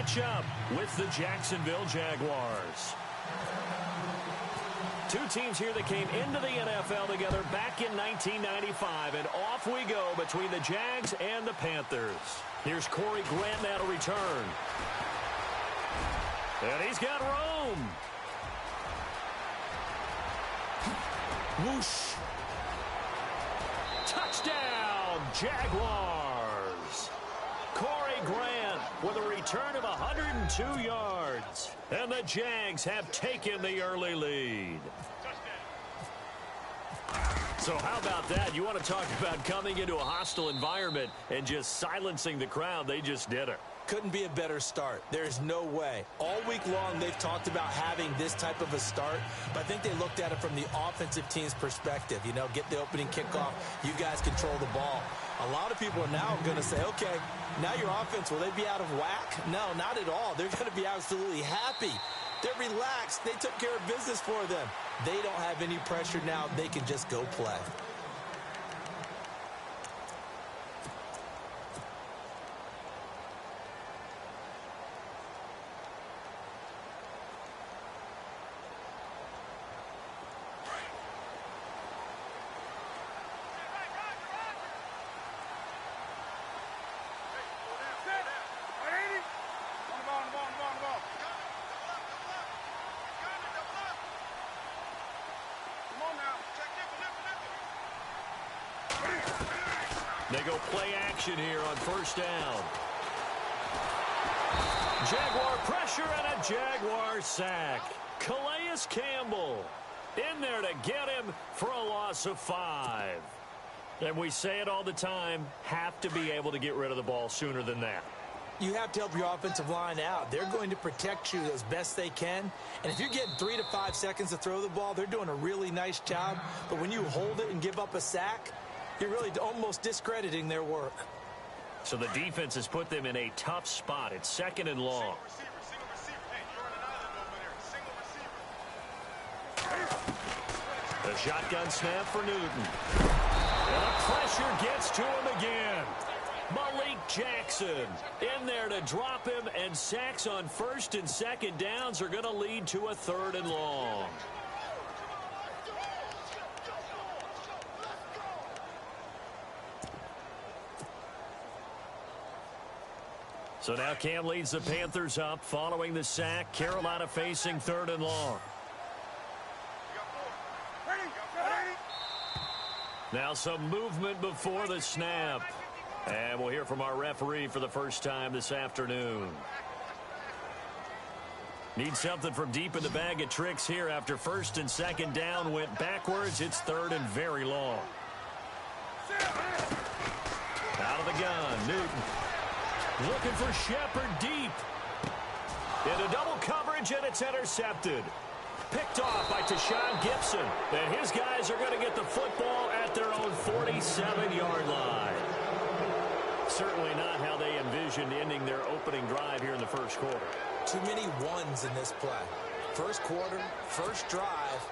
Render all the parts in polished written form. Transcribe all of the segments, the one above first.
matchup with the Jacksonville Jaguars. Two teams here that came into the NFL together back in 1995, and off we go between the Jags and the Panthers. Here's Corey Grant now to return. And he's got room. Whoosh. Touchdown, Jaguars. Corey Grant with a return of 102 yards. And the Jags have taken the early lead. So how about that? You want to talk about coming into a hostile environment and just silencing the crowd. They just did it. Couldn't be a better start. There's no way. All week long, they've talked about having this type of a start, but I think they looked at it from the offensive team's perspective. You know, get the opening kickoff. You guys control the ball. A lot of people are now going to say, okay, now your offense, will they be out of whack? No, not at all. They're going to be absolutely happy. They're relaxed. They took care of business for them. They don't have any pressure now. They can just go play. They go play action here on first down. Jaguar pressure and a Jaguar sack. Calais Campbell in there to get him for a loss of 5. And we say it all the time, have to be able to get rid of the ball sooner than that. You have to help your offensive line out. They're going to protect you as best they can. And if you're getting 3 to 5 seconds to throw the ball, they're doing a really nice job. But when you hold it and give up a sack, you're really almost discrediting their work. So the defense has put them in a tough spot. It's 2nd and long. The shotgun snap for Newton. And the pressure gets to him again. Malik Jackson in there to drop him, and sacks on 1st and 2nd downs are going to lead to a 3rd and long. So now Cam leads the Panthers up following the sack. Carolina facing 3rd and long. Now some movement before the snap. And we'll hear from our referee for the first time this afternoon. Need something from deep in the bag of tricks here after 1st and 2nd down went backwards. It's 3rd and very long. Out of the gun, Newton. Looking for Shepard deep. Into double coverage, and it's intercepted. Picked off by Tashawn Gibson. And his guys are going to get the football at their own 47-yard line. Certainly not how they envisioned ending their opening drive here in the first quarter. Too many ones in this play. First quarter, first drive,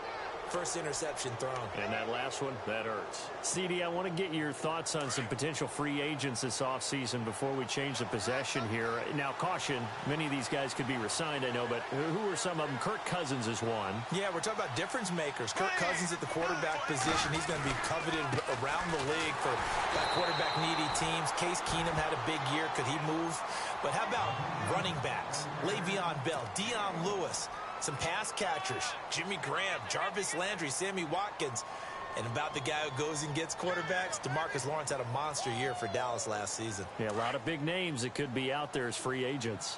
first interception thrown. And that last one, that hurts. CD, I want to get your thoughts on some potential free agents this offseason before we change the possession here. Now, caution, many of these guys could be re-signed, I know, but who are some of them? Kirk Cousins is one. Yeah, we're talking about difference makers. Kirk Cousins at the quarterback position. He's going to be coveted around the league by quarterback-needy teams. Case Keenum had a big year. Could he move? But how about running backs? Le'Veon Bell, Dion Lewis. Some pass catchers, Jimmy Graham, Jarvis Landry, Sammy Watkins. And about the guy who goes and gets quarterbacks, DeMarcus Lawrence had a monster year for Dallas last season. Yeah, a lot of big names that could be out there as free agents.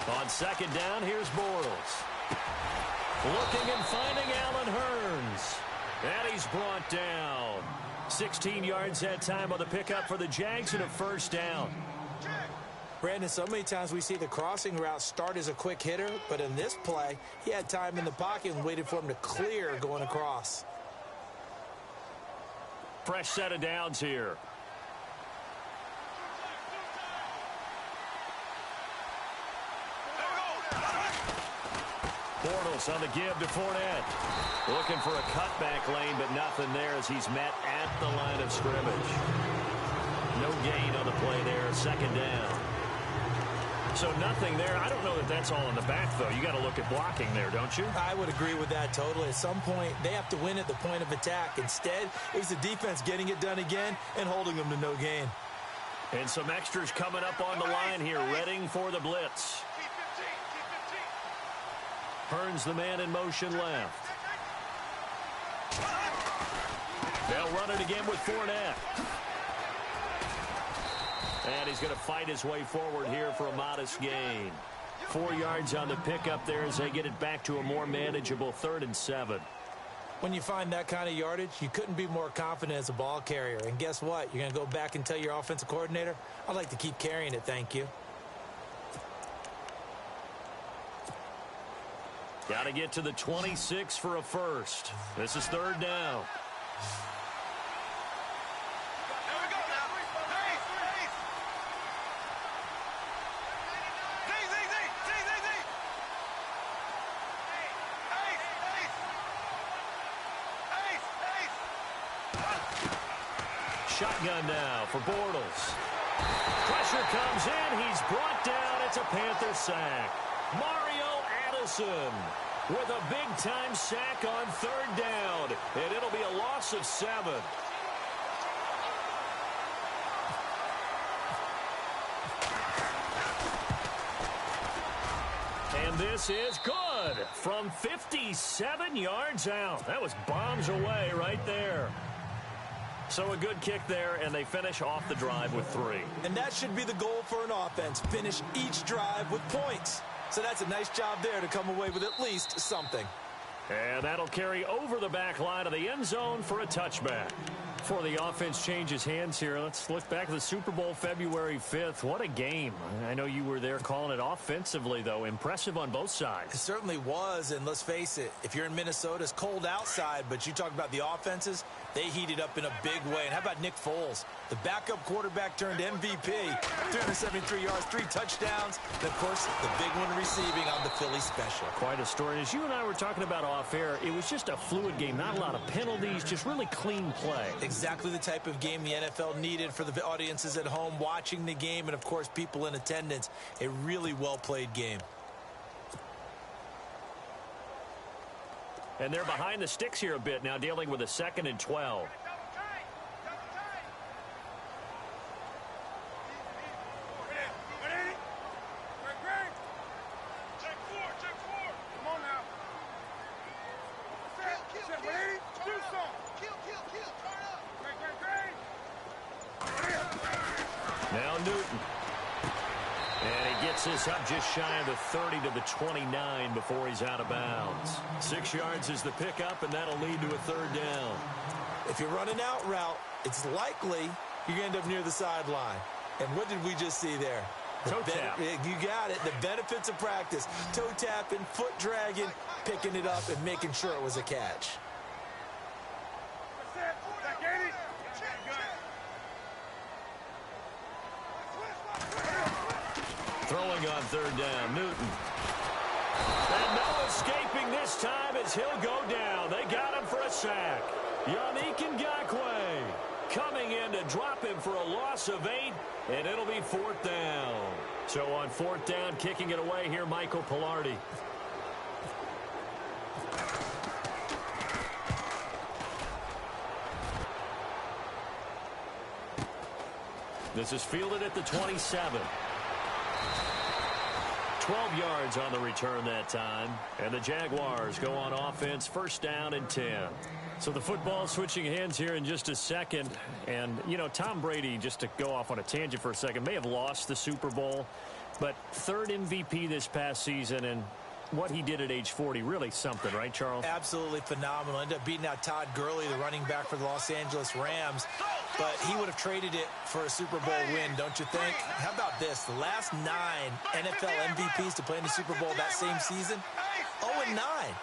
On 2nd down, here's Bortles. Looking and finding Allen Hurns. And he's brought down. 16 yards that time on the pickup for the Jags and a 1st down. Brandon, so many times we see the crossing route start as a quick hitter, but in this play, he had time in the pocket and waited for him to clear going across. Fresh set of downs here. Bortles on the give to Fournette. Looking for a cutback lane, but nothing there as he's met at the line of scrimmage. No gain on the play there, second down. So nothing there. I don't know that that's all in the back, though. You got to look at blocking there, don't you? I would agree with that totally. At some point, they have to win at the point of attack. Instead, it was the defense getting it done again and holding them to no gain. And some extras coming up on the line here, readying for the blitz. Hearns the man in motion left. They'll run it again with Fournette. And he's going to fight his way forward here for a modest gain. 4 yards on the pickup there as they get it back to a more manageable 3rd and 7. When you find that kind of yardage, you couldn't be more confident as a ball carrier. And guess what? You're going to go back and tell your offensive coordinator, I'd like to keep carrying it, thank you. Got to get to the 26 for a first. This is 3rd down. Shotgun now for Bortles. Pressure comes in. He's brought down. It's a Panther sack. Mario Addison with a big-time sack on 3rd down. And it'll be a loss of 7. And this is good from 57 yards out. That was bombs away right there. So a good kick there, and they finish off the drive with 3. And that should be the goal for an offense, finish each drive with points. So that's a nice job there to come away with at least something. And that'll carry over the back line of the end zone for a touchback. Before the offense changes hands here, let's look back at the Super Bowl February 5th. What a game. I know you were there calling it offensively, though. Impressive on both sides. It certainly was, and let's face it, if you're in Minnesota, it's cold outside, but you talk about the offenses, they heated up in a big way. And how about Nick Foles? The backup quarterback turned MVP, 373 yards, 3 touchdowns, and, of course, the big one receiving on the Philly special. Quite a story. As you and I were talking about off air, it was just a fluid game, not a lot of penalties, just really clean play. Exactly the type of game the NFL needed for the audiences at home watching the game and, of course, people in attendance. A really well-played game. And they're behind the sticks here a bit now, dealing with a 2nd and 12. Now Newton. And he gets this up just shy of the 30 to the 29 before he's out of bounds. 6 yards is the pickup, and that'll lead to a 3rd down. If you're running out route, it's likely you're going to end up near the sideline. And what did we just see there? Toe tap. You got it. The benefits of practice. Toe tapping, foot dragging, picking it up, and making sure it was a catch. Throwing on 3rd down, Newton. And no escaping this time as he'll go down. They got him for a sack. Yannick Ngakoue coming in to drop him for a loss of 8, and it'll be 4th down. So on 4th down, kicking it away here, Michael Pilardi. This is fielded at the 27. 12 yards on the return that time. And the Jaguars go on offense, 1st down and 10. So the football switching hands here in just a second. And, you know, Tom Brady, just to go off on a tangent for a second, may have lost the Super Bowl. But 3rd MVP this past season, and what he did at age 40, really something, right, Charles? Absolutely phenomenal. Ended up beating out Todd Gurley, the running back for the Los Angeles Rams. But he would have traded it for a Super Bowl win, don't you think? How about this? The last 9 NFL MVPs to play in the Super Bowl that same season, 0-9.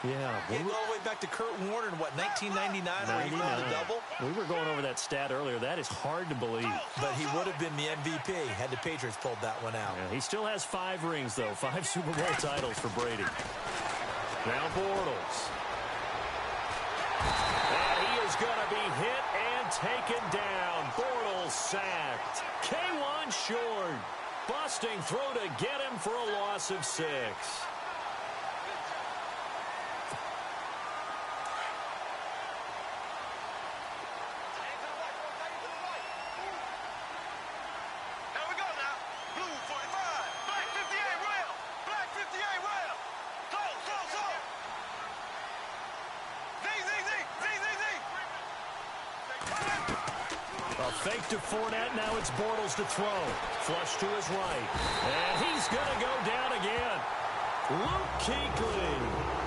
Yeah. He go all the way back to Kurt Warner in, what, 1999 when he won the double? We were going over that stat earlier. That is hard to believe. But he would have been the MVP had the Patriots pulled that one out. Yeah, he still has 5 rings, though. 5 Super Bowl titles for Brady. Now Bortles. And he is going to be hit and taken down. Bortles sacked. K1 short. Busting through to get him for a loss of 6. Fake to Fournette. Now it's Bortles to throw. Flush to his right. And he's going to go down again. Luke Kuechly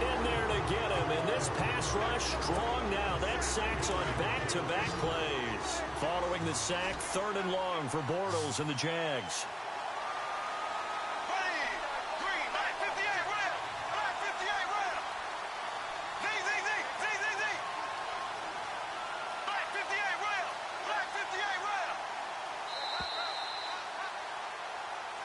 in there to get him. And this pass rush strong now. That sack's on back-to-back plays. Following the sack, 3rd and long for Bortles and the Jags.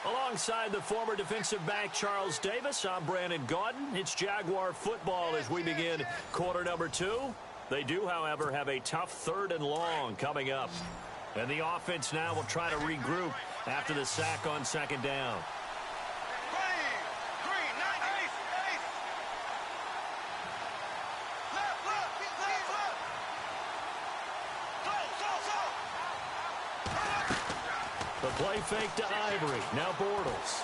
Alongside the former defensive back Charles Davis, I'm Brandon Gaudin. It's Jaguar football as we begin quarter number 2. They do, however, have a tough 3rd and long coming up. And the offense now will try to regroup after the sack on 2nd down. The play fake to Ivory. Now Bortles.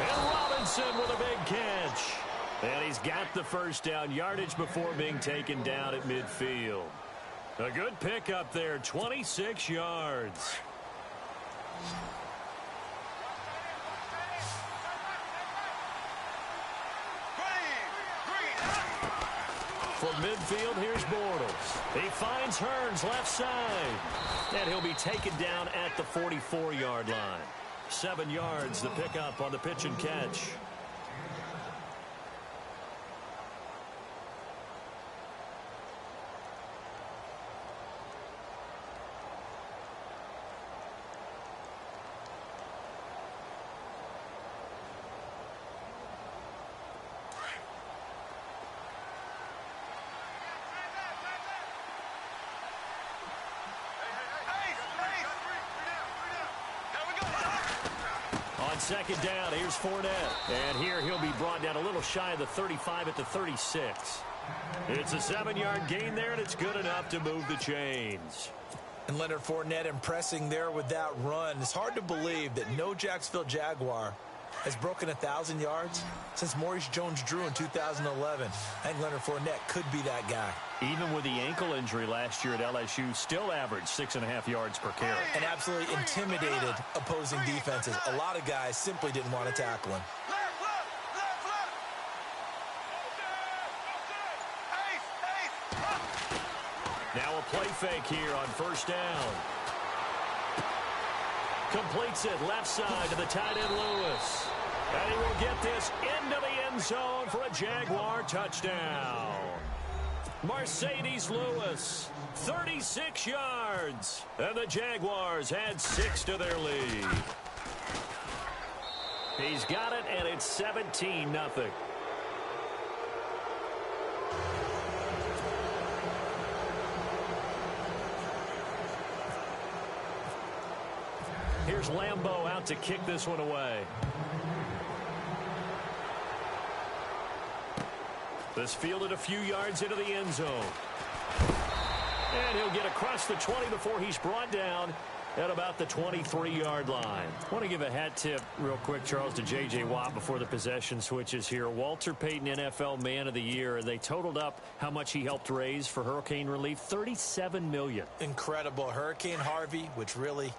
And Robinson with a big catch. And he's got the 1st down. Yardage before being taken down at midfield. A good pickup there. 26 yards. From midfield, here's Bortles. He finds Hearns left side. And he'll be taken down at the 44-yard line. 7 yards, the pickup on the pitch and catch. On 2nd down, here's Fournette. And here he'll be brought down a little shy of the 35 at the 36. It's a 7-yard gain there, and it's good enough to move the chains. And Leonard Fournette impressing there with that run. It's hard to believe that no Jacksonville Jaguar has broken 1,000 yards since Maurice Jones-Drew in 2011. I think Leonard Fournette could be that guy. Even with the ankle injury last year at LSU, still averaged 6.5 yards per carry. And absolutely intimidated opposing defenses. A lot of guys simply didn't want to tackle him. Now a play fake here on 1st down. Completes it left side to the tight end Lewis. And he will get this into the end zone for a Jaguar touchdown. Mercedes Lewis, 36 yards. And the Jaguars add 6 to their lead. He's got it, and it's 17-0. Here's Lambeau out to kick this one away. This fielded a few yards into the end zone. And he'll get across the 20 before he's brought down at about the 23-yard line. I want to give a hat tip real quick, Charles, to J.J. Watt before the possession switches here. Walter Payton, NFL Man of the Year. They totaled up how much he helped raise for hurricane relief, $37 million. Incredible. Hurricane Harvey, which really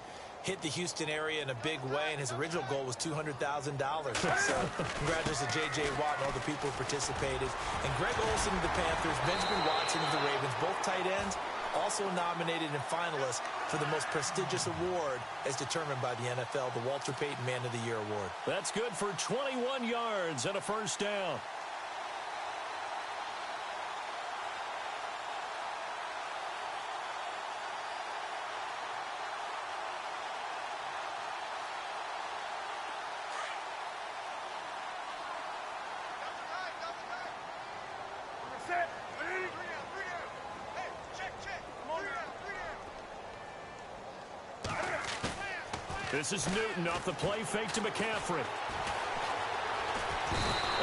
hit the Houston area in a big way, and his original goal was $200,000. So congratulations to J.J. Watt and all the people who participated. And Greg Olsen of the Panthers, Benjamin Watson of the Ravens, both tight ends, also nominated and finalists for the most prestigious award as determined by the NFL, the Walter Payton Man of the Year Award. That's good for 21 yards and a 1st down. This is Newton off the play fake to McCaffrey.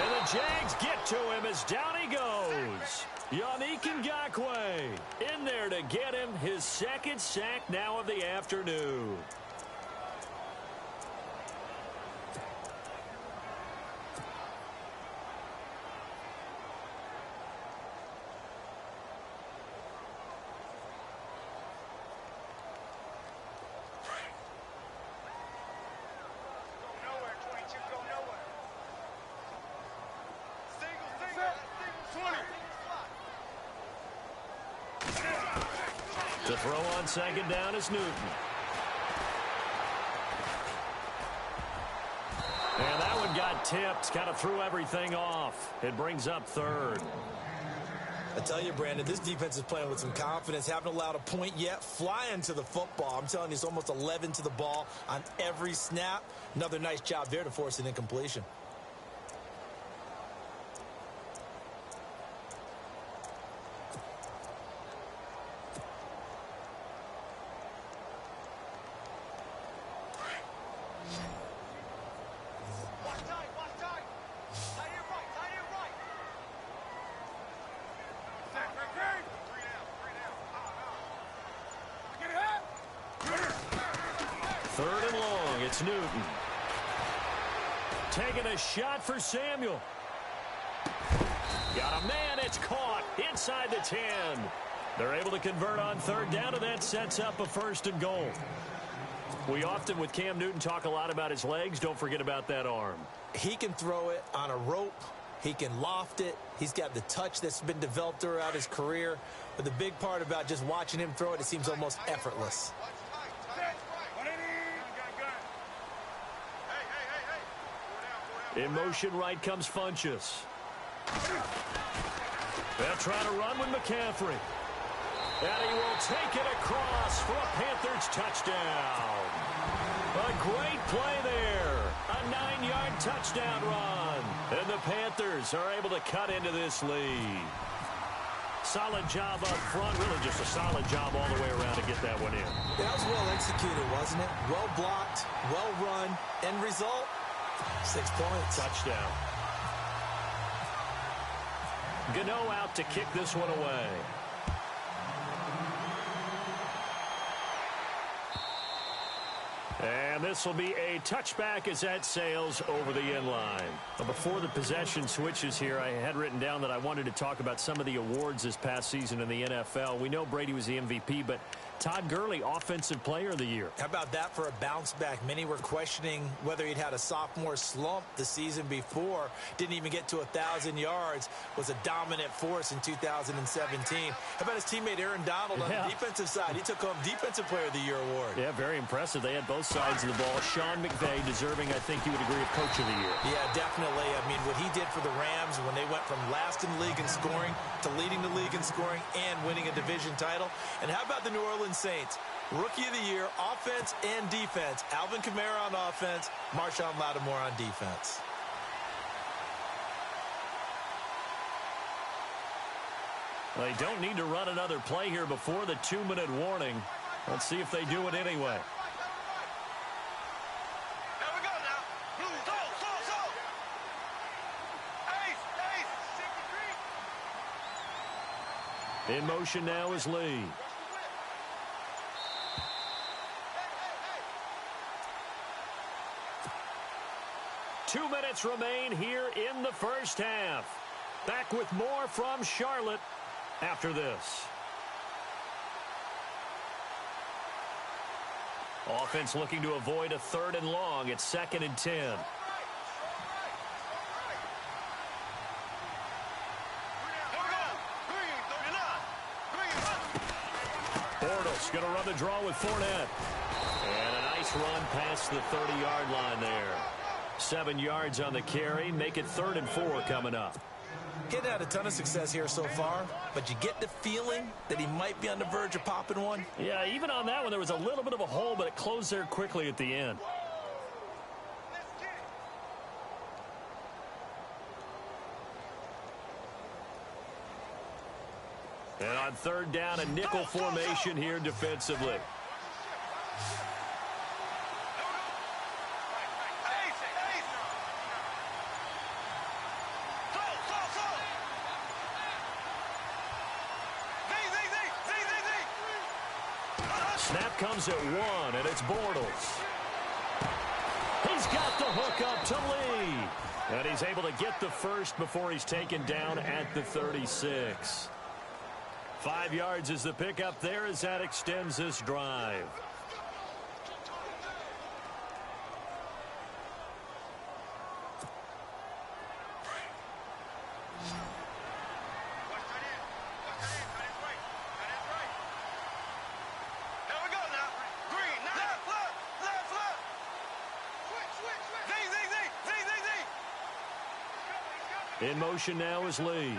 And the Jags get to him as down he goes. Yannick Ngakoue in there to get him his second sack now of the afternoon. To throw on second down is Newton. And that one got tipped. Kind of threw everything off. It brings up third. I tell you, Brandon, this defense is playing with some confidence. Haven't allowed a point yet. Flying to the football. I'm telling you, it's almost 11 to the ball on every snap. Another nice job there to force an incompletion. Third and long, it's Newton. Taking a shot for Samuel. Got a man, it's caught inside the 10. They're able to convert on third down, and that sets up a first and goal. We often, with Cam Newton, talk a lot about his legs. Don't forget about that arm. He can throw it on a rope. He can loft it. He's got the touch that's been developed throughout his career. But the big part about just watching him throw it, it seems almost effortless. In motion right comes Funchess. They'll try to run with McCaffrey. And he will take it across for a Panthers touchdown. A great play there. A 9-yard touchdown run. And the Panthers are able to cut into this lead. Solid job up front. Really just a solid job all the way around to get that one in. That was well executed, wasn't it? Well blocked, well run. End result, 6 points. Touchdown. Gano out to kick this one away. And this will be a touchback as that sails over the end line. But before the possession switches here, I had written down that I wanted to talk about some of the awards this past season in the NFL. We know Brady was the MVP, but Todd Gurley, Offensive Player of the Year. How about that for a bounce back? Many were questioning whether he'd had a sophomore slump the season before. Didn't even get to 1,000 yards. Was a dominant force in 2017. How about his teammate Aaron Donald on the defensive side? He took home Defensive Player of the Year award. Yeah, very impressive. They had both sides of the ball. Sean McVay deserving, I think you would agree, of Coach of the Year. Yeah, definitely. I mean, what he did for the Rams when they went from last in the league in scoring to leading the league in scoring and winning a division title. And how about the New Orleans Saints? Rookie of the Year, offense and defense. Alvin Kamara on offense, Marshawn Lattimore on defense. They don't need to run another play here before the 2-minute warning. Let's see if they do it anyway. In motion now is Lee. Two minutes remain here in the first half. Back with more from Charlotte after this. Offense looking to avoid a 3rd and long. It's 2nd and 10. Bortles going to run the draw with Fournette. And a nice run past the 30-yard line there. 7 yards on the carry. Make it 3rd and 4 coming up. Getting had a ton of success here so far, but you get the feeling that he might be on the verge of popping one. Yeah, even on that one, there was a little bit of a hole, but it closed there quickly at the end. And on 3rd down, a nickel formation here defensively. Snap comes at 1, and it's Bortles. He's got the hook up to Lee. And he's able to get the first before he's taken down at the 36. 5 yards is the pickup there as that extends this drive. In motion now is Lee.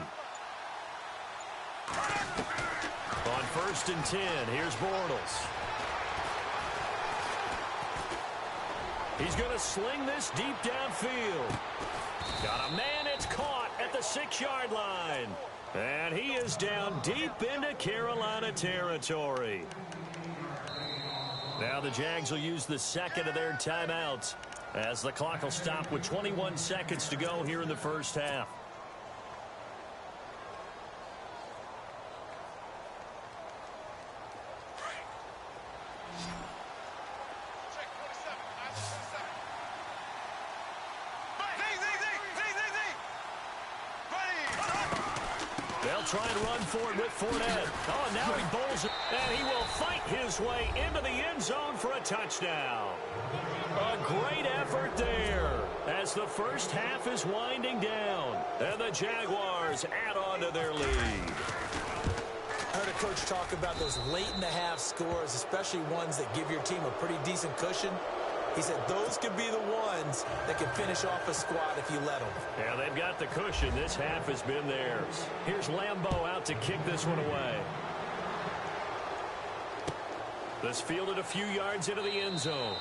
On 1st and 10, here's Bortles. He's going to sling this deep downfield. Got a man, it's caught at the 6-yard line. And he is down deep into Carolina territory. Now the Jags will use the second of their timeouts, as the clock will stop with 21 seconds to go here in the first half. They'll try and run for it with Fournette. Oh, and now he bowls it, and he will fight his way into the end zone for a touchdown. A great effort there as the first half is winding down, and the Jaguars add on to their lead. I heard a coach talk about those late-in-the-half scores, especially ones that give your team a pretty decent cushion. He said those could be the ones that can finish off a squad if you let them. Yeah, they've got the cushion. This half has been theirs. Here's Lambeau out to kick this one away. This fielded a few yards into the end zone.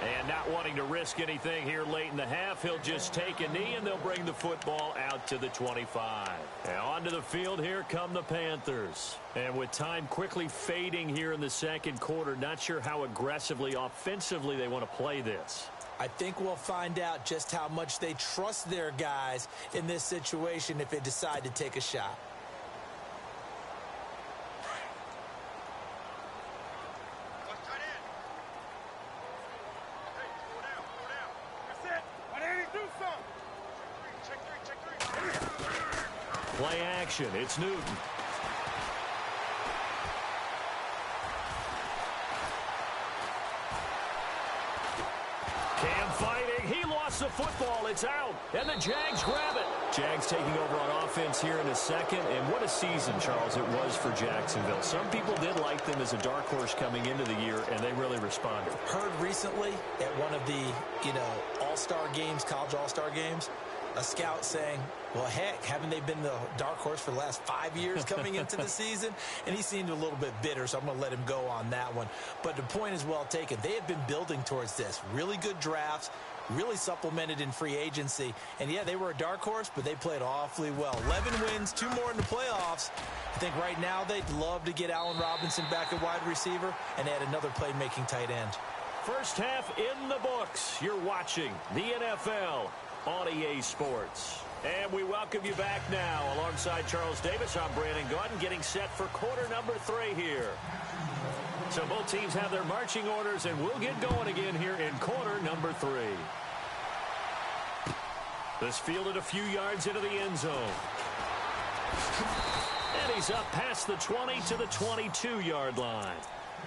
And not wanting to risk anything here late in the half, he'll just take a knee, and they'll bring the football out to the 25. Now onto the field, here come the Panthers. And with time quickly fading here in the second quarter, not sure how aggressively, offensively they want to play this. I think we'll find out just how much they trust their guys in this situation if they decide to take a shot. Play action. It's Newton. Cam fighting. He lost the football. It's out. And the Jags grab it. Jags taking over on offense here in a second. And what a season, Charles, it was for Jacksonville. Some people did like them as a dark horse coming into the year, and they really responded. Heard recently at one of the, all-star games, college all-star games, a scout saying, well, heck, haven't they been the dark horse for the last 5 years coming into the season? And he seemed a little bit bitter, so I'm going to let him go on that one. But the point is well taken. They have been building towards this. Really good drafts, really supplemented in free agency. And, yeah, they were a dark horse, but they played awfully well. 11 wins, 2 more in the playoffs. I think right now they'd love to get Allen Robinson back at wide receiver and add another playmaking tight end. First half in the books. You're watching the NFL on EA Sports. And we welcome you back now. Alongside Charles Davis, I'm Brandon Gaudin, getting set for quarter number 3 here. So both teams have their marching orders, and we'll get going again here in quarter number 3. This fielded a few yards into the end zone. And he's up past the 20 to the 22-yard line.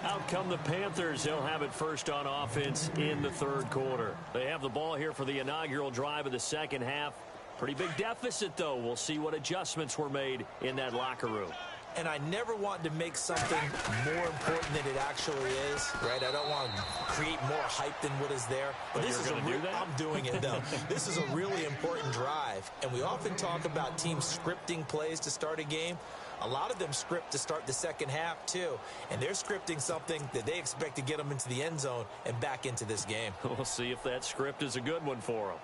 Out come the Panthers. They'll have it first on offense in the third quarter. They have the ball here for the inaugural drive of the second half. Pretty big deficit, though. We'll see what adjustments were made in that locker room. And I never want to make something more important than it actually is, right? I don't want to create more hype than what is there. But this is I'm doing it, though. This is a really important drive. And we often talk about teams scripting plays to start a game. A lot of them script to start the second half, too. And they're scripting something that they expect to get them into the end zone and back into this game. We'll see if that script is a good one for them.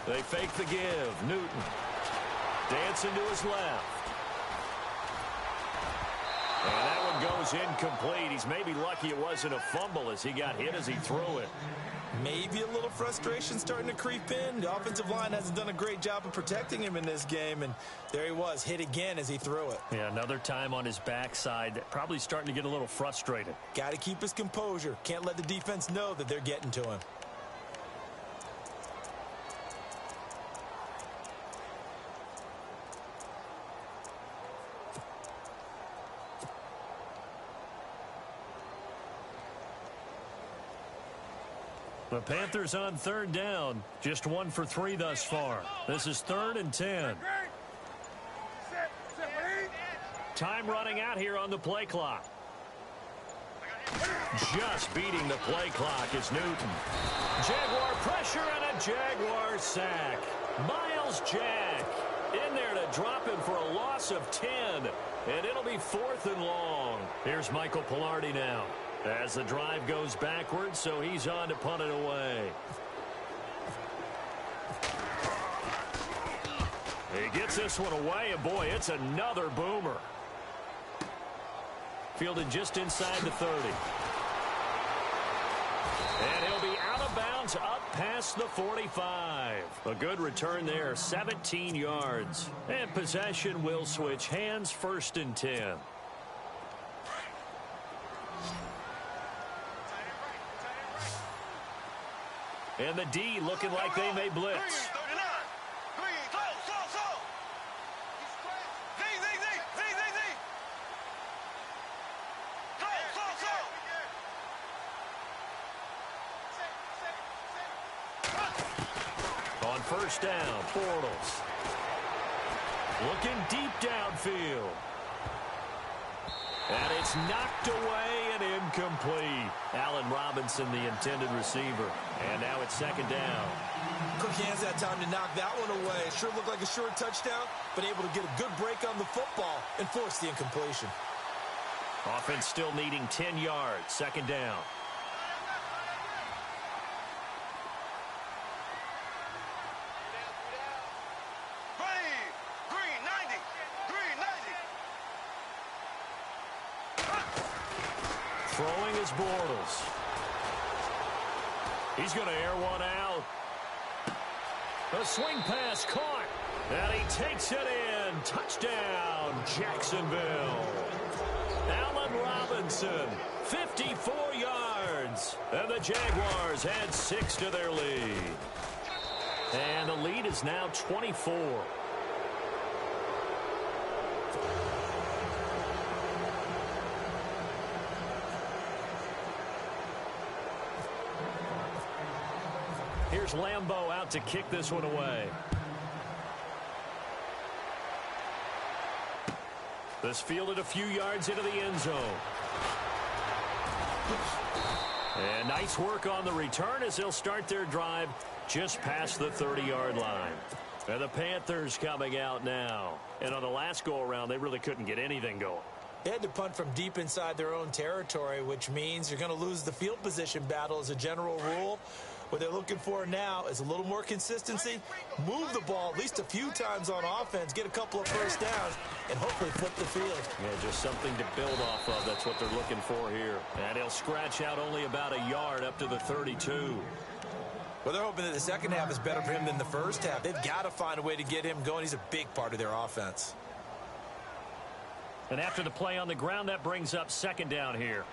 They fake the give. Newton. Dancing to his left. And that one goes incomplete. He's maybe lucky it wasn't a fumble as he got hit as he threw it. Maybe a little frustration starting to creep in. The offensive line hasn't done a great job of protecting him in this game, and there he was, hit again as he threw it. Yeah, another time on his backside, probably starting to get a little frustrated. Got to keep his composure. Can't let the defense know that they're getting to him. The Panthers on third down. Just 1 for 3 thus far. This is 3rd and 10. Time running out here on the play clock. Just beating the play clock is Newton. Jaguar pressure and a Jaguar sack. Miles Jack in there to drop him for a loss of 10. And it'll be 4th and long. Here's Michael Pilardi now. As the drive goes backwards, so he's on to punt it away. He gets this one away, and boy, it's another boomer. Fielded just inside the 30. And he'll be out of bounds up past the 45. A good return there, 17 yards. And possession will switch hands, 1st and 10. And the D looking like they may blitz. On 1st down, Bortles. Looking deep downfield. And it's knocked away and incomplete. Allen Robinson, the intended receiver. And now it's 2nd down. Quick hands that time to knock that one away. It sure looked like a short touchdown, but able to get a good break on the football and force the incompletion. Offense still needing 10 yards. 2nd down. Throwing is Bortles. He's going to air one out. A swing pass caught. And he takes it in. Touchdown, Jacksonville. Allen Robinson, 54 yards. And the Jaguars add 6 to their lead. And the lead is now 24. Here's Lambeau out to kick this one away. This fielded a few yards into the end zone. And nice work on the return as they'll start their drive just past the 30-yard line. And the Panthers coming out now. And on the last go-around, they really couldn't get anything going. They had to punt from deep inside their own territory, which means you're going to lose the field position battle as a general rule. What they're looking for now is a little more consistency, move the ball at least a few times on offense, get a couple of first downs, and hopefully flip the field. Yeah, just something to build off of. That's what they're looking for here. And he'll scratch out only about a yard up to the 32. Well, they're hoping that the second half is better for him than the first half. They've got to find a way to get him going. He's a big part of their offense. And after the play on the ground, that brings up 2nd down here.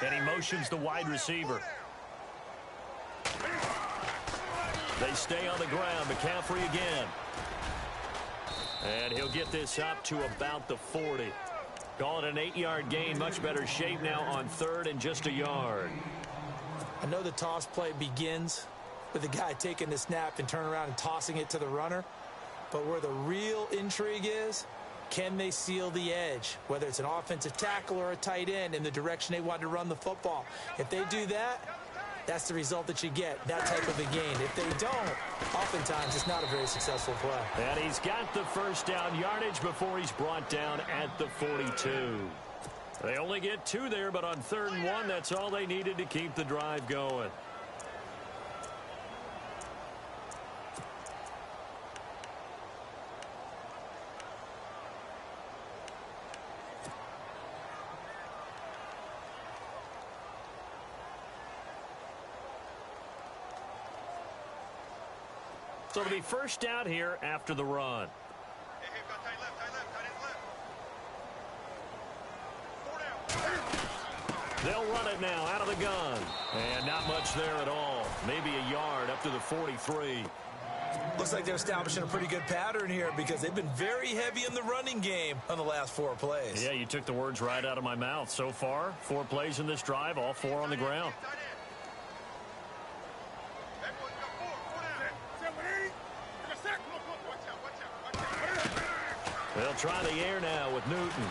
And he motions the wide receiver. They stay on the ground. McCaffrey again. And he'll get this up to about the 40. Call it an 8-yard gain. Much better shape now on 3rd and just a yard. I know the toss play begins with the guy taking the snap and turning around and tossing it to the runner. But where the real intrigue is, can they seal the edge, whether it's an offensive tackle or a tight end, in the direction they want to run the football? If they do that, that's the result that you get, that type of a gain. If they don't, oftentimes it's not a very successful play. And he's got the first down yardage before he's brought down at the 42. They only get 2 there, but on 3rd and 1, that's all they needed to keep the drive going. So it'll be first down here after the run. They'll run it now out of the gun. And not much there at all. Maybe a yard up to the 43. Looks like they're establishing a pretty good pattern here because they've been very heavy in the running game on the last 4 plays. Yeah, you took the words right out of my mouth. So far, 4 plays in this drive, all 4 on the ground. They'll try the air now with Newton.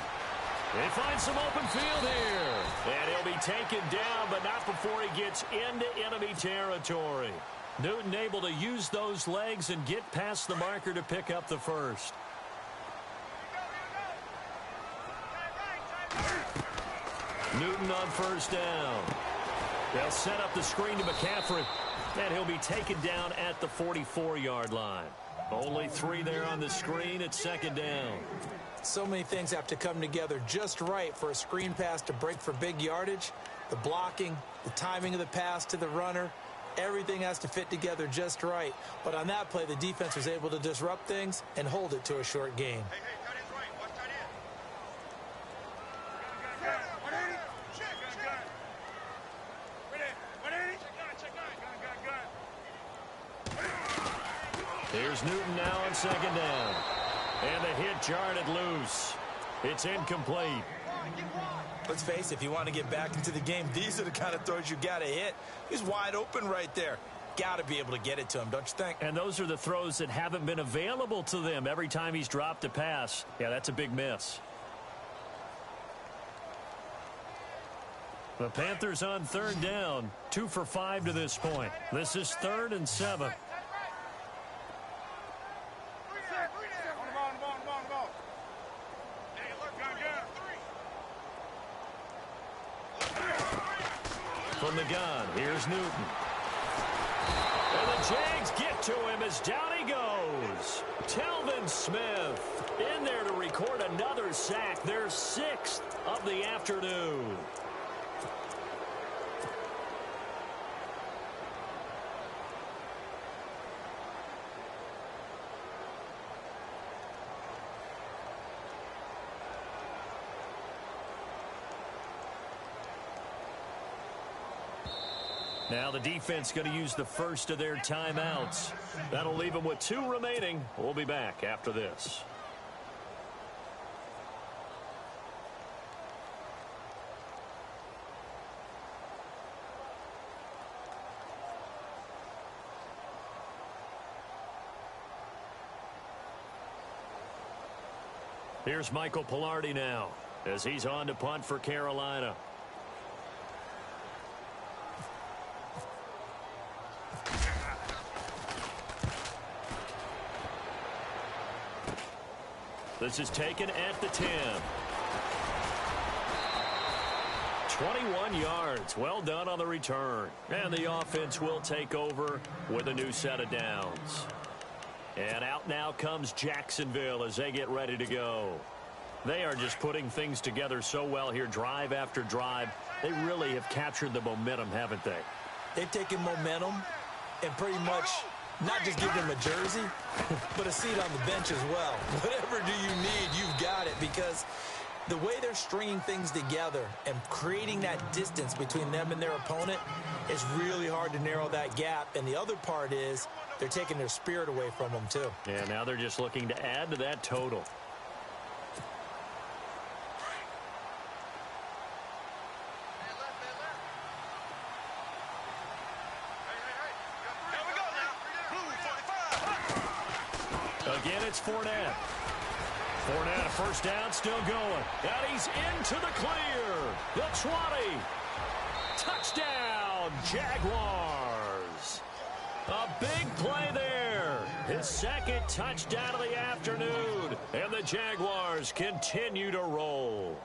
They find some open field here. And he'll be taken down, but not before he gets into enemy territory. Newton able to use those legs and get past the marker to pick up the first. Newton on first down. They'll set up the screen to McCaffrey. And he'll be taken down at the 44-yard line. Only 3 there on the screen at second down. So many things have to come together just right for a screen pass to break for big yardage. The blocking, the timing of the pass to the runner, everything has to fit together just right. But on that play, the defense was able to disrupt things and hold it to a short gain. Here's Newton now on second down. And the hit jarred it loose. It's incomplete. Let's face it, if you want to get back into the game, these are the kind of throws you got to hit. He's wide open right there. Got to be able to get it to him, don't you think? And those are the throws that haven't been available to them every time he's dropped a pass. Yeah, that's a big miss. The Panthers on third down, 2 for 5 to this point. This is 3rd and 7. From the gun, here's Newton. And the Jags get to him as down he goes. Telvin Smith in there to record another sack, their 6th of the afternoon. Now the defense going to use the first of their timeouts. That'll leave them with 2 remaining. We'll be back after this. Here's Michael Pilardi now as he's on to punt for Carolina. This is taken at the 10. 21 yards. Well done on the return. And the offense will take over with a new set of downs. And out now comes Jacksonville as they get ready to go. They are just putting things together so well here, drive after drive. They really have captured the momentum, haven't they? They've taken momentum and pretty much not just give them a jersey, but a seat on the bench as well. Whatever do you need, you've got it, because the way they're stringing things together and creating that distance between them and their opponent is really hard to narrow that gap. And the other part is they're taking their spirit away from them, too. Yeah, now they're just looking to add to that total. Again, it's Fournette. Fournette, a first down, still going. And he's into the clear. The 20. Touchdown, Jaguars. A big play there. His 2nd touchdown of the afternoon. And the Jaguars continue to roll.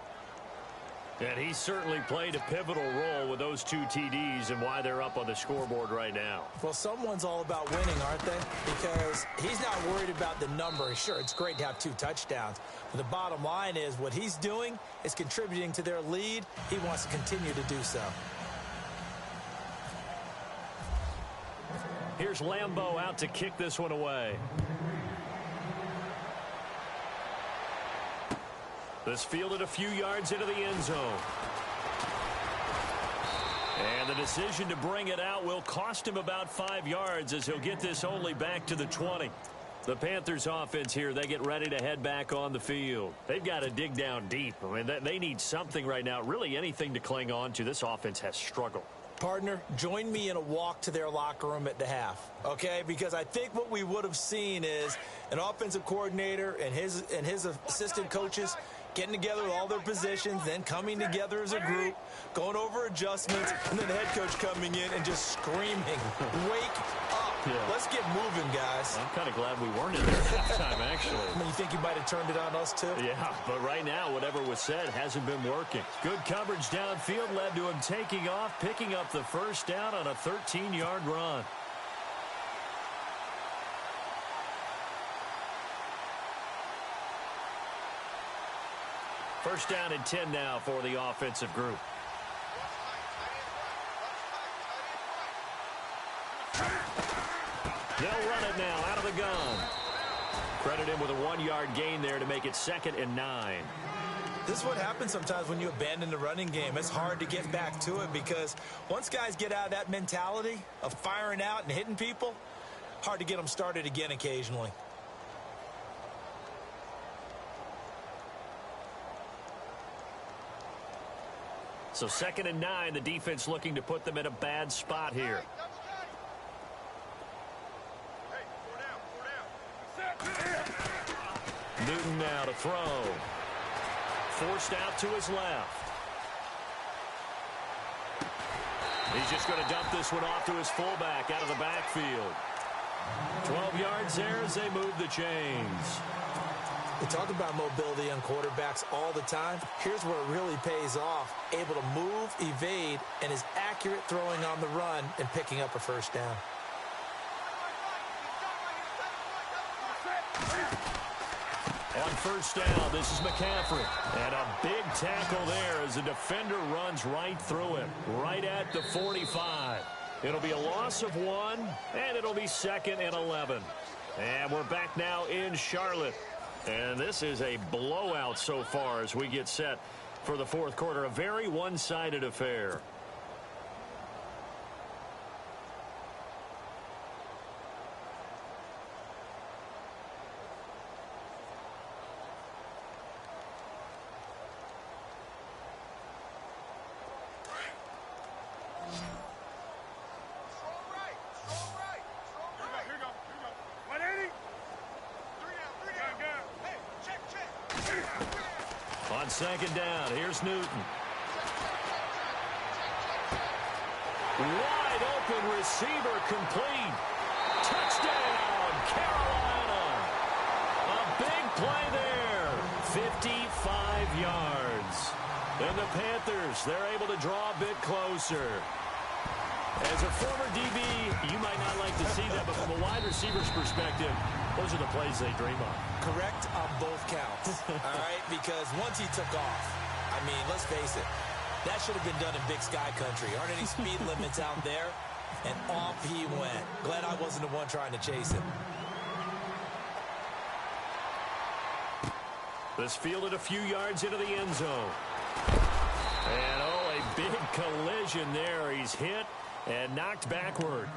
And he certainly played a pivotal role with those 2 TDs and why they're up on the scoreboard right now. Well, someone's all about winning, aren't they? Because he's not worried about the number. Sure, it's great to have 2 touchdowns. But the bottom line is what he's doing is contributing to their lead. He wants to continue to do so. Here's Lambeau out to kick this one away. This fielded a few yards into the end zone. And the decision to bring it out will cost him about 5 yards as he'll get this only back to the 20. The Panthers offense here, they get ready to head back on the field. They've got to dig down deep. I mean, they need something right now, really anything to cling on to. This offense has struggled. Partner, join me in a walk to their locker room at the half, okay? Because I think what we would have seen is an offensive coordinator and his assistant coaches getting together with all their positions, then coming together as a group, going over adjustments, and then the head coach coming in and just screaming, wake up. Yeah. Let's get moving, guys. I'm kind of glad we weren't in there at halftime, actually. I mean, you think you might have turned it on us, too? Yeah, but right now, whatever was said hasn't been working. Good coverage downfield led to him taking off, picking up the first down on a 13-yard run. First down and 10 now for the offensive group. They'll run it now out of the gun. Credit him with a 1-yard gain there to make it 2nd and 9. This is what happens sometimes when you abandon the running game. It's hard to get back to it because once guys get out of that mentality of firing out and hitting people, hard to get them started again occasionally. So 2nd and 9, the defense looking to put them in a bad spot here. Newton now to throw. Forced out to his left. He's just going to dump this one off to his fullback out of the backfield. 12 yards there as they move the chains. We talk about mobility on quarterbacks all the time. Here's where it really pays off. Able to move, evade, and is accurate throwing on the run and picking up a first down. On first down, this is McCaffrey. And a big tackle there as the defender runs right through him, right at the 45. It'll be a loss of 1, and it'll be 2nd and 11. And we're back now in Charlotte. And this is a blowout so far as we get set for the fourth quarter. A very one-sided affair. On 2nd down, here's Newton. Wide open receiver complete. Touchdown, Carolina. A big play there. 55 yards. And the Panthers, they're able to draw a bit closer. As a former DB, you might not like to see that, but from a wide receiver's perspective, those are the plays they dream of. Correct on both counts, all right? Because once he took off, I mean, let's face it, that should have been done in Big Sky Country. Aren't any speed limits out there? And off he went. Glad I wasn't the one trying to chase him. This fielded a few yards into the end zone. And, oh, a big collision there. He's hit and knocked backward.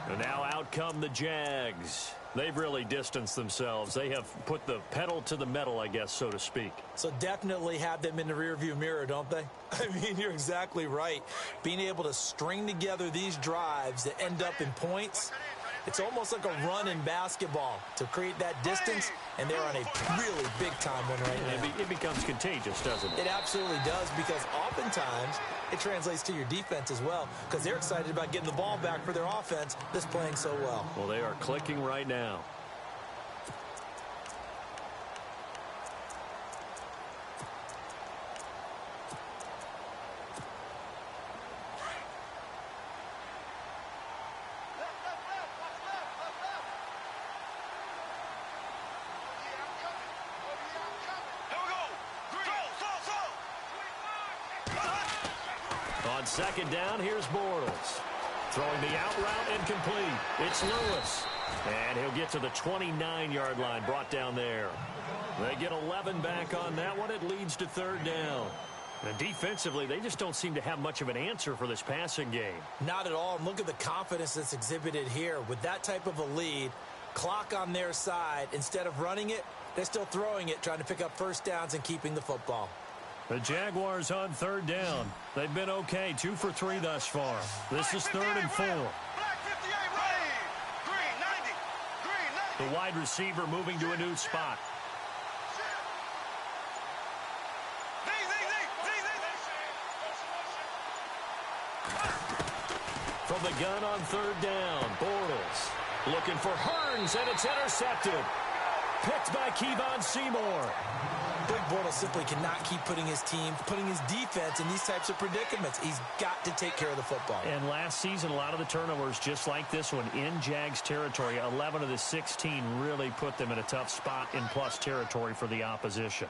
And now out come the Jags. They've really distanced themselves. They have put the pedal to the metal, I guess, so to speak. So definitely have them in the rearview mirror, don't they? I mean, you're exactly right. Being able to string together these drives that end up in points, it's almost like a run in basketball to create that distance, and they're on a really big-time one right now. It becomes contagious, doesn't it? It absolutely does, because oftentimes it translates to your defense as well, because they're excited about getting the ball back for their offense that's playing so well. Well, they are clicking right now. On 2nd down, here's Bortles. Throwing the out route incomplete. It's Lewis. And he'll get to the 29-yard line, brought down there. They get 11 back on that one. It leads to third down. And defensively, they just don't seem to have much of an answer for this passing game. Not at all. And look at the confidence that's exhibited here. With that type of a lead, clock on their side, instead of running it, they're still throwing it, trying to pick up first downs and keeping the football. The Jaguars on third down. They've been okay, 2 for 3 thus far. This is 3rd and 4. The wide receiver moving to a new spot. From the gun on third down, Bortles looking for Hearns, and it's intercepted. Picked by Kevon Seymour. Big Bortles simply cannot keep putting his defense in these types of predicaments. He's got to take care of the football. And last season, a lot of the turnovers, just like this one, in Jags territory, 11 of the 16 really put them in a tough spot in plus territory for the opposition.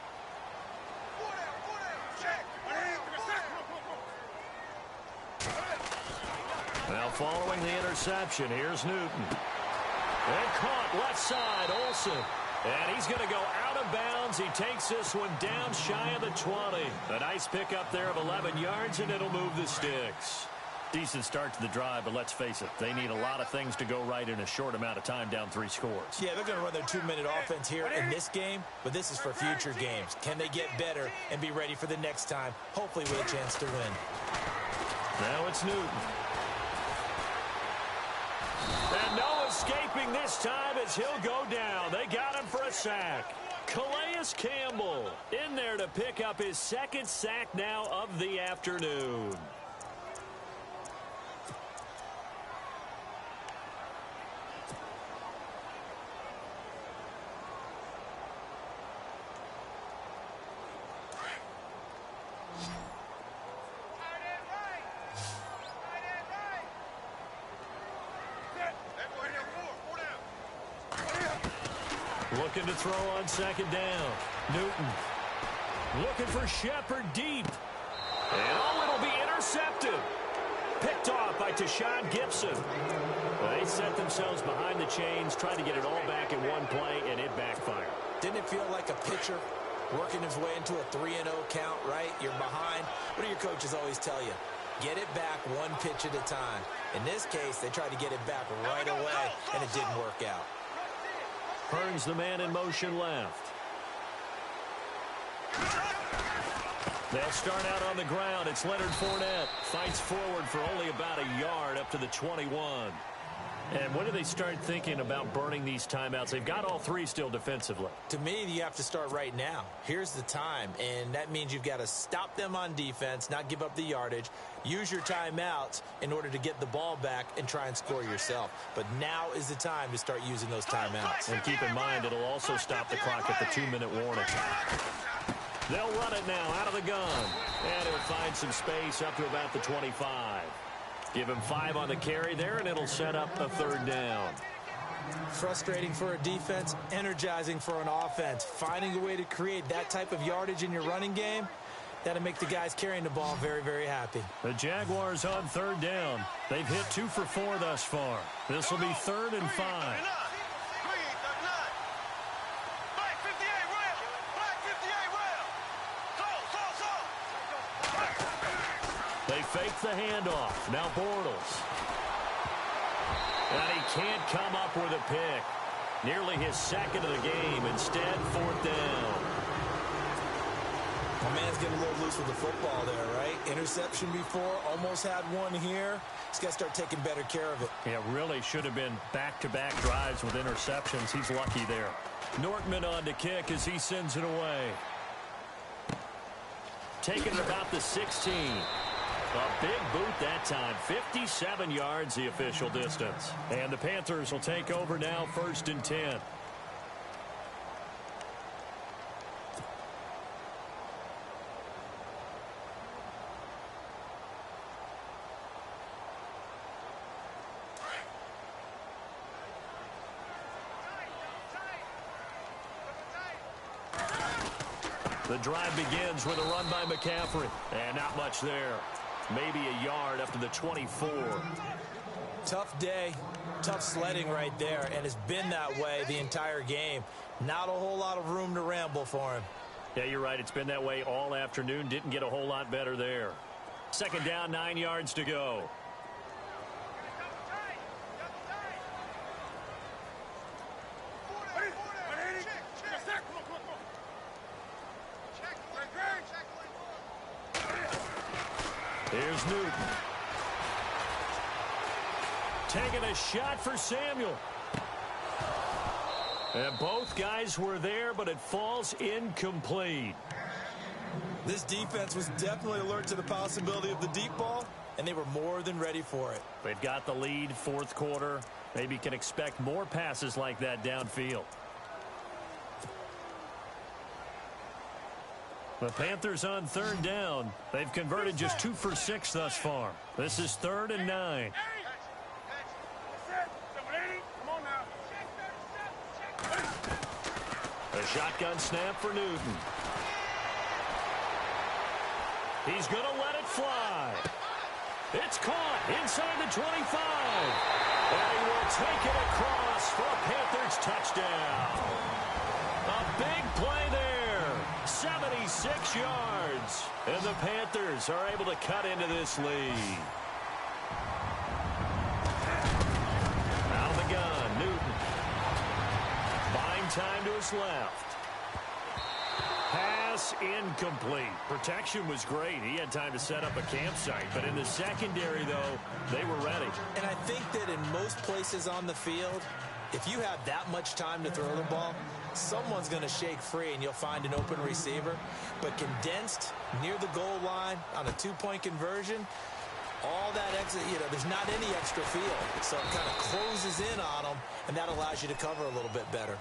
Now following the interception, here's Newton. And caught left side, Olsen. And he's going to go out of bounds. He takes this one down shy of the 20. A nice pickup there of 11 yards, and it'll move the sticks. Decent start to the drive, but let's face it, they need a lot of things to go right in a short amount of time, down 3 scores. Yeah, they're going to run their 2-minute offense here in this game, but this is for future games. Can they get better and be ready for the next time, hopefully with a chance to win? Now it's Newton. And no escaping this time as he'll go down. They got him for a sack. Calais Campbell in there to pick up his 2nd sack now of the afternoon. Looking to throw on 2nd down. Newton looking for Shepard deep. And it'll be intercepted. Picked off by Tashawn Gibson. They set themselves behind the chains, trying to get it all back in one play, and it backfired. Didn't it feel like a pitcher working his way into a 3-0 count, right? You're behind. What do your coaches always tell you? Get it back one pitch at a time. In this case, they tried to get it back right away, and it didn't work out. Hearns the man in motion left. They'll start out on the ground. It's Leonard Fournette. Fights forward for only about a yard up to the 21. And when do they start thinking about burning these timeouts? They've got all 3 still defensively. To me, you have to start right now. Here's the time, and that means you've got to stop them on defense, not give up the yardage, use your timeouts in order to get the ball back and try and score yourself. But now is the time to start using those timeouts. And keep in mind, it'll also stop the clock at the 2-minute warning. They'll run it now out of the gun. And it'll find some space up to about the 25. Give him 5 on the carry there, and it'll set up a 3rd down. Frustrating for a defense, energizing for an offense. Finding a way to create that type of yardage in your running game, that'll make the guys carrying the ball very, very happy. The Jaguars on 3rd down. They've hit 2 for 4 thus far. This will be 3rd and 5. They fake the handoff. Now Bortles. And he can't come up with a pick. Nearly his 2nd of the game. Instead, 4th down. My man's getting a little loose with the football there, right? Interception before, almost had one here. He's got to start taking better care of it. Yeah, really should have been back-to-back drives with interceptions. He's lucky there. Nortman on to kick as he sends it away. Taking it about the 16. A big boot that time. 57 yards the official distance. And the Panthers will take over now, 1st and 10. The drive begins with a run by McCaffrey. And not much there. Maybe a yard up to the 24. Tough day, tough sledding right there, and it's been that way the entire game. Not a whole lot of room to ramble for him. Yeah, you're right. It's been that way all afternoon. Didn't get a whole lot better there. Second down, 9 yards to go. Here's Newton. Taking a shot for Samuel. And both guys were there, but it falls incomplete. This defense was definitely alert to the possibility of the deep ball, and they were more than ready for it. They've got the lead, fourth quarter. Maybe can expect more passes like that downfield. The Panthers on third down. They've converted just 2 for 6 thus far. This is 3rd and 9. A shotgun snap for Newton. He's going to let it fly. It's caught inside the 25. And he will take it across for a Panthers touchdown. A big play there. 76 yards. And the Panthers are able to cut into this lead. Out of the gun, Newton. Buying time to his left. Pass incomplete. Protection was great. He had time to set up a campsite. But in the secondary, though, they were ready. And I think that in most places on the field, if you have that much time to throw the ball, someone's going to shake free and you'll find an open receiver. But condensed near the goal line on a 2-point conversion, all that exit, there's not any extra field. So it kind of closes in on them, and that allows you to cover a little bit better.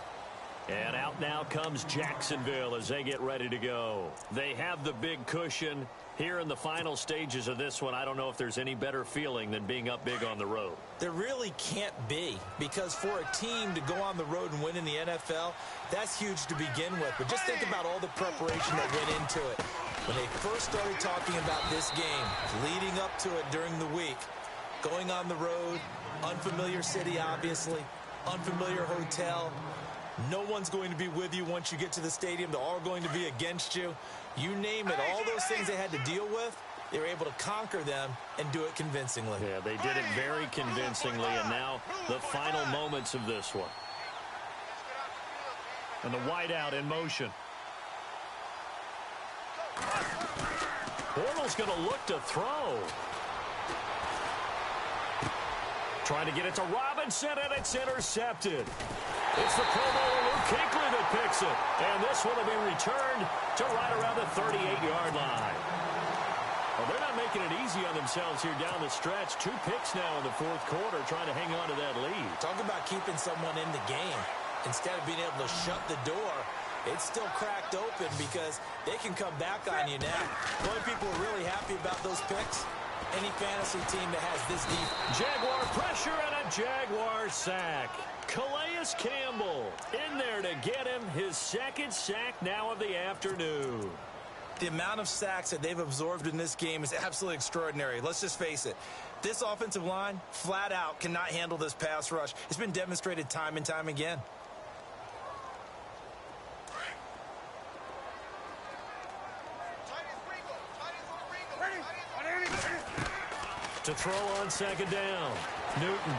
And out now comes Jacksonville as they get ready to go. They have the big cushion. Here in the final stages of this one, I don't know if there's any better feeling than being up big on the road. There really can't be, because for a team to go on the road and win in the NFL, that's huge to begin with. But just think about all the preparation that went into it. When they first started talking about this game, leading up to it during the week, going on the road, unfamiliar city, obviously, unfamiliar hotel. No one's going to be with you once you get to the stadium. They're all going to be against you. You name it, all those things they had to deal with, they were able to conquer them and do it convincingly. Yeah, they did it very convincingly, and now the final moments of this one. And the wideout in motion. Bortles going to look to throw. Trying to get it to Robinson, and it's intercepted. It's the Pro Bowler Luke Kuechly that picks it. And this one will be returned to right around the 38-yard line. Well, they're not making it easy on themselves here down the stretch. 2 picks now in the fourth quarter, trying to hang on to that lead. Talk about keeping someone in the game. Instead of being able to shut the door, it's still cracked open because they can come back on you now. The only people who are really happy about those picks, any fantasy team that has this deep. Jaguar pressure and a Jaguar sack. Calais Campbell in there to get him his second sack now of the afternoon. The amount of sacks that they've absorbed in this game is absolutely extraordinary. Let's just face it. This offensive line, flat out, cannot handle this pass rush. It's been demonstrated time and time again. To throw on second down. Newton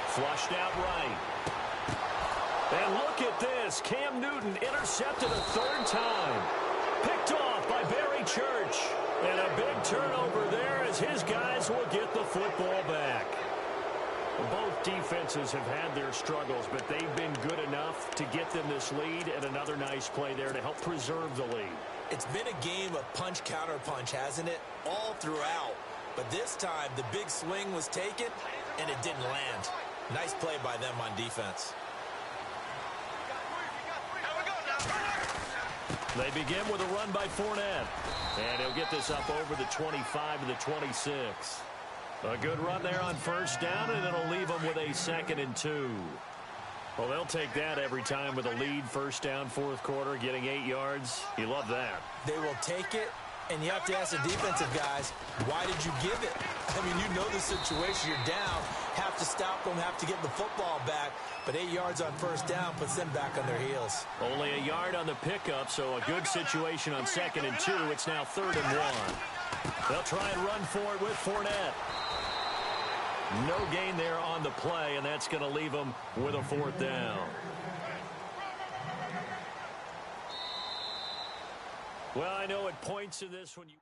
flushed out right. And look at this. Cam Newton intercepted a 3rd time. Picked off by Barry Church. And a big turnover there as his guys will get the football back. Both defenses have had their struggles, but they've been good enough to get them this lead, and another nice play there to help preserve the lead. It's been a game of punch-counter-punch, hasn't it? All throughout. But this time, the big swing was taken, and it didn't land. Nice play by them on defense. They begin with a run by Fournette. And he'll get this up over the 25 to the 26. A good run there on first down, and it'll leave them with a 2nd and 2. Well, they'll take that every time with a lead, first down, fourth quarter, getting 8 yards. You love that. They will take it, and you have to ask the defensive guys, why did you give it? I mean, you know the situation. You're down. have to stop them, have to get the football back. But 8 yards on first down puts them back on their heels. Only a yard on the pickup, so a good situation on 2nd and 2. It's now 3rd and 1. They'll try and run for it with Fournette. No gain there on the play, and that's going to leave them with a 4th down. Well, I know at points in this when you...